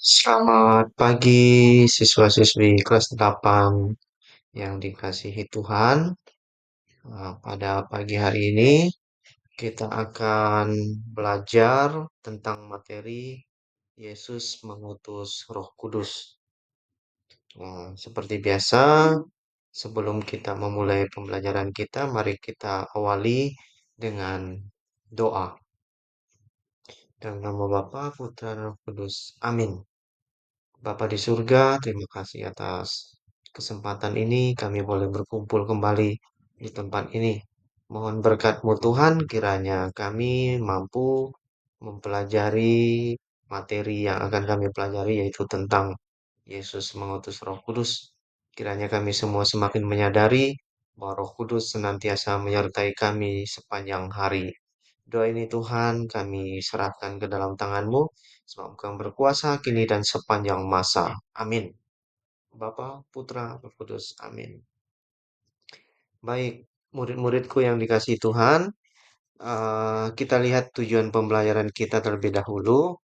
Selamat pagi siswa-siswi kelas 8 yang dikasihi Tuhan. Pada pagi hari ini kita akan belajar tentang materi Yesus mengutus Roh Kudus. Seperti biasa, sebelum kita memulai pembelajaran kita, mari kita awali dengan doa. Dalam nama Bapa, Putra, dan Roh Kudus. Amin. Bapa di surga, terima kasih atas kesempatan ini kami boleh berkumpul kembali di tempat ini. Mohon berkat-Mu Tuhan, kiranya kami mampu mempelajari materi yang akan kami pelajari, yaitu tentang Yesus mengutus Roh Kudus. Kiranya kami semua semakin menyadari bahwa Roh Kudus senantiasa menyertai kami sepanjang hari. Doa ini Tuhan kami serahkan ke dalam tangan-Mu, sebab Engkau yang berkuasa kini dan sepanjang masa. Amin. Bapa, Putra, Roh Kudus. Amin. Baik, murid-muridku yang dikasihi Tuhan, kita lihat tujuan pembelajaran kita terlebih dahulu,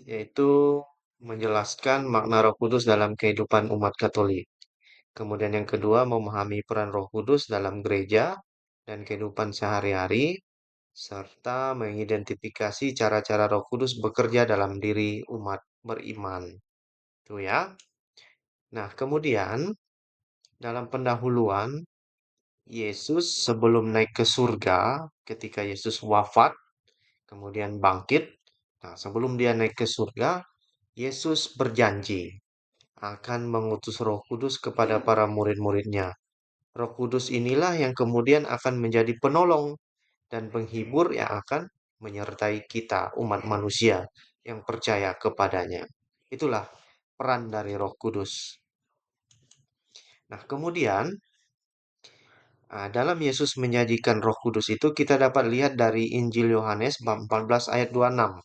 yaitu menjelaskan makna Roh Kudus dalam kehidupan umat Katolik. Kemudian yang kedua, memahami peran Roh Kudus dalam gereja dan kehidupan sehari-hari, serta mengidentifikasi cara-cara Roh Kudus bekerja dalam diri umat beriman. Itu ya. Nah, kemudian dalam pendahuluan Yesus sebelum naik ke surga, ketika Yesus wafat, kemudian bangkit. Nah, sebelum dia naik ke surga, Yesus berjanji akan mengutus Roh Kudus kepada para murid-muridnya. Roh Kudus inilah yang kemudian akan menjadi penolong dan penghibur yang akan menyertai kita, umat manusia yang percaya kepadanya. Itulah peran dari Roh Kudus. Nah, kemudian dalam Yesus menyajikan Roh Kudus itu kita dapat lihat dari Injil Yohanes bab 14 ayat 26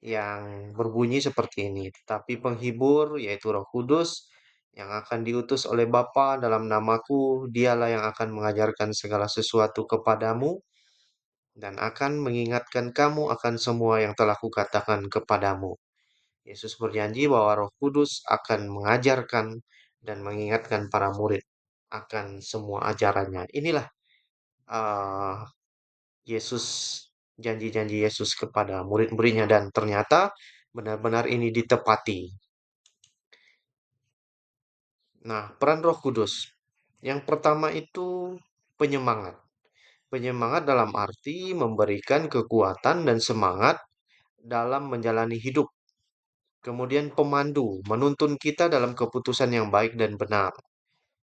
yang berbunyi seperti ini. Tetapi penghibur yaitu Roh Kudus yang akan diutus oleh Bapa dalam namaku, dialah yang akan mengajarkan segala sesuatu kepadamu dan akan mengingatkan kamu akan semua yang telah kukatakan kepadamu. Yesus berjanji bahwa Roh Kudus akan mengajarkan dan mengingatkan para murid akan semua ajarannya. Inilah uh, Yesus, janji-janji Yesus kepada murid-muridnya, dan ternyata benar-benar ini ditepati. Nah, peran Roh Kudus. Yang pertama itu penyemangat. Penyemangat dalam arti memberikan kekuatan dan semangat dalam menjalani hidup. Kemudian pemandu, menuntun kita dalam keputusan yang baik dan benar.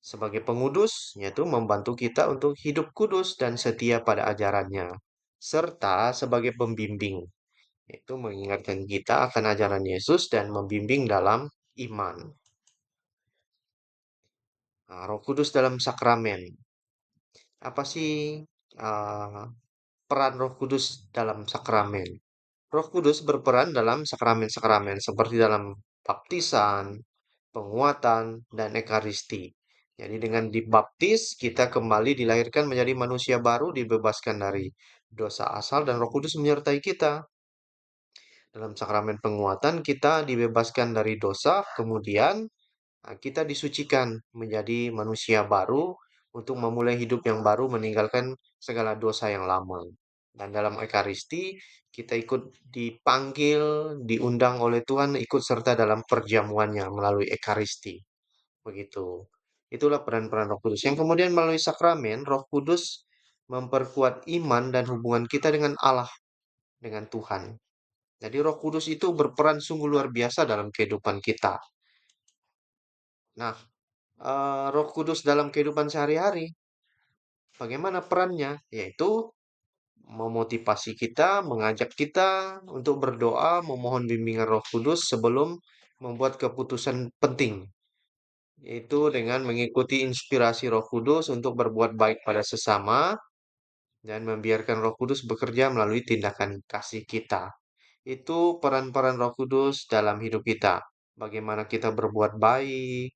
Sebagai pengudus, yaitu membantu kita untuk hidup kudus dan setia pada ajarannya. Serta sebagai pembimbing, yaitu mengingatkan kita akan ajaran Yesus dan membimbing dalam iman. Nah, Roh Kudus dalam sakramen. Apa sih uh, peran Roh Kudus dalam sakramen? Roh Kudus berperan dalam sakramen-sakramen seperti dalam baptisan, penguatan, dan ekaristi. Jadi dengan dibaptis, kita kembali dilahirkan menjadi manusia baru, dibebaskan dari dosa asal, dan Roh Kudus menyertai kita. Dalam sakramen penguatan, kita dibebaskan dari dosa, kemudian kita disucikan menjadi manusia baru untuk memulai hidup yang baru, meninggalkan segala dosa yang lama. Dan dalam Ekaristi, kita ikut dipanggil, diundang oleh Tuhan, ikut serta dalam perjamuannya melalui Ekaristi. Begitu. Itulah peran-peran Roh Kudus. Yang kemudian melalui sakramen, Roh Kudus memperkuat iman dan hubungan kita dengan Allah, dengan Tuhan. Jadi Roh Kudus itu berperan sungguh luar biasa dalam kehidupan kita. Nah, Roh Kudus dalam kehidupan sehari-hari, bagaimana perannya? Yaitu memotivasi kita, mengajak kita untuk berdoa, memohon bimbingan Roh Kudus sebelum membuat keputusan penting, yaitu dengan mengikuti inspirasi Roh Kudus untuk berbuat baik pada sesama dan membiarkan Roh Kudus bekerja melalui tindakan kasih kita. Itu peran-peran Roh Kudus dalam hidup kita. Bagaimana kita berbuat baik,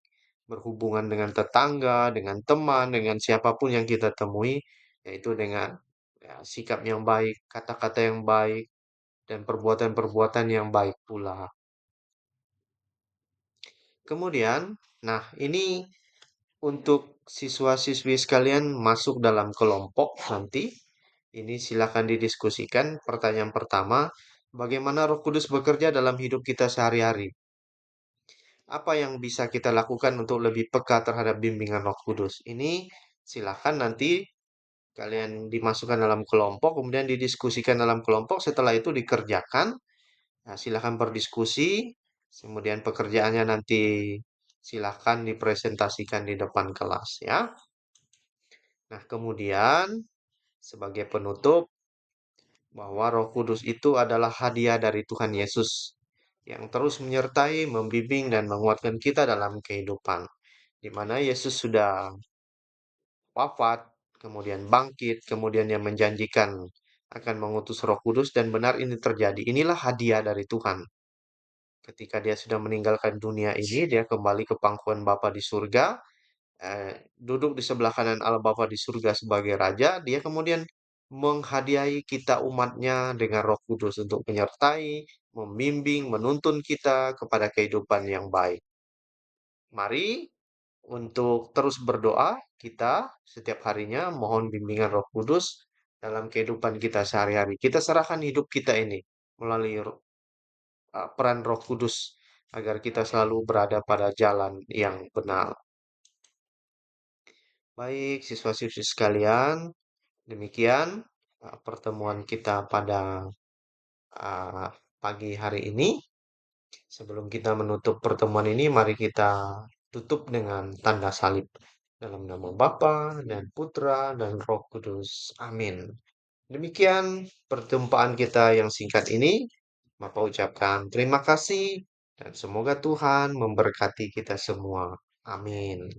berhubungan dengan tetangga, dengan teman, dengan siapapun yang kita temui, yaitu dengan ya, sikap yang baik, kata-kata yang baik, dan perbuatan-perbuatan yang baik pula. Kemudian, nah ini untuk siswa-siswi sekalian masuk dalam kelompok nanti. Ini silakan didiskusikan. Pertanyaan pertama, bagaimana Roh Kudus bekerja dalam hidup kita sehari-hari? Apa yang bisa kita lakukan untuk lebih peka terhadap bimbingan Roh Kudus? Ini silakan nanti kalian dimasukkan dalam kelompok, kemudian didiskusikan dalam kelompok. Setelah itu dikerjakan. Nah, silakan berdiskusi. Kemudian pekerjaannya nanti silakan dipresentasikan di depan kelas ya. Nah, kemudian sebagai penutup bahwa Roh Kudus itu adalah hadiah dari Tuhan Yesus yang terus menyertai, membimbing dan menguatkan kita dalam kehidupan. Di mana Yesus sudah wafat, kemudian bangkit, kemudian yang menjanjikan akan mengutus Roh Kudus dan benar ini terjadi. Inilah hadiah dari Tuhan. Ketika dia sudah meninggalkan dunia ini, dia kembali ke pangkuan Bapa di surga, duduk di sebelah kanan Allah Bapa di surga sebagai Raja, dia kemudian menghadiahi kita umatnya dengan Roh Kudus untuk menyertai, membimbing, menuntun kita kepada kehidupan yang baik. Mari untuk terus berdoa kita setiap harinya mohon bimbingan Roh Kudus dalam kehidupan kita sehari-hari. Kita serahkan hidup kita ini melalui peran Roh Kudus agar kita selalu berada pada jalan yang benar. Baik, siswa-siswi sekalian, demikian pertemuan kita pada pagi hari ini. Sebelum kita menutup pertemuan ini, mari kita tutup dengan tanda salib. Dalam nama Bapa dan Putra dan Roh Kudus. Amin. Demikian perjumpaan kita yang singkat ini. Bapak ucapkan terima kasih dan semoga Tuhan memberkati kita semua. Amin.